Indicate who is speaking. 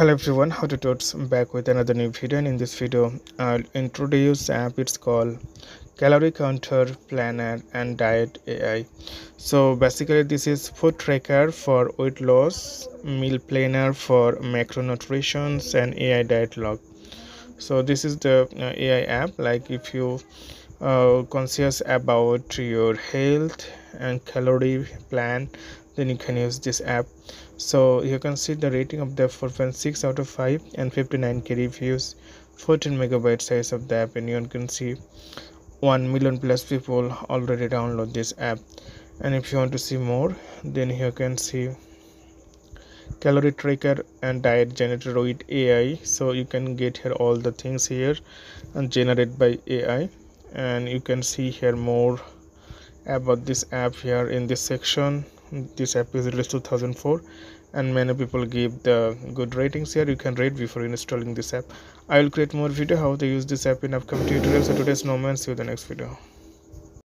Speaker 1: Hello everyone, how to totes back with another new video, and in this video I'll introduce app. It's called Calorie Counter, Planner and Diet AI. So basically this is food tracker for weight loss, meal planner for macronutrition and AI diet log. So this is the AI app. Like if you conscious about your health and calorie plan, then you can use this app. So you can see the rating of the 4.6 out of 5 and 59k reviews, 14 megabyte size of the app, and you can see 1 million plus people already download this app. And if you want to see more, then you can see calorie tracker and diet generator with AI. So you can get here all the things here and generate by AI, and you can see here more about this app here in this section. This app is released 2004 and many people give the good ratings here. You can rate before installing this app. I will create more video how to use this app in upcoming tutorials. So today's no man, see you in the next video.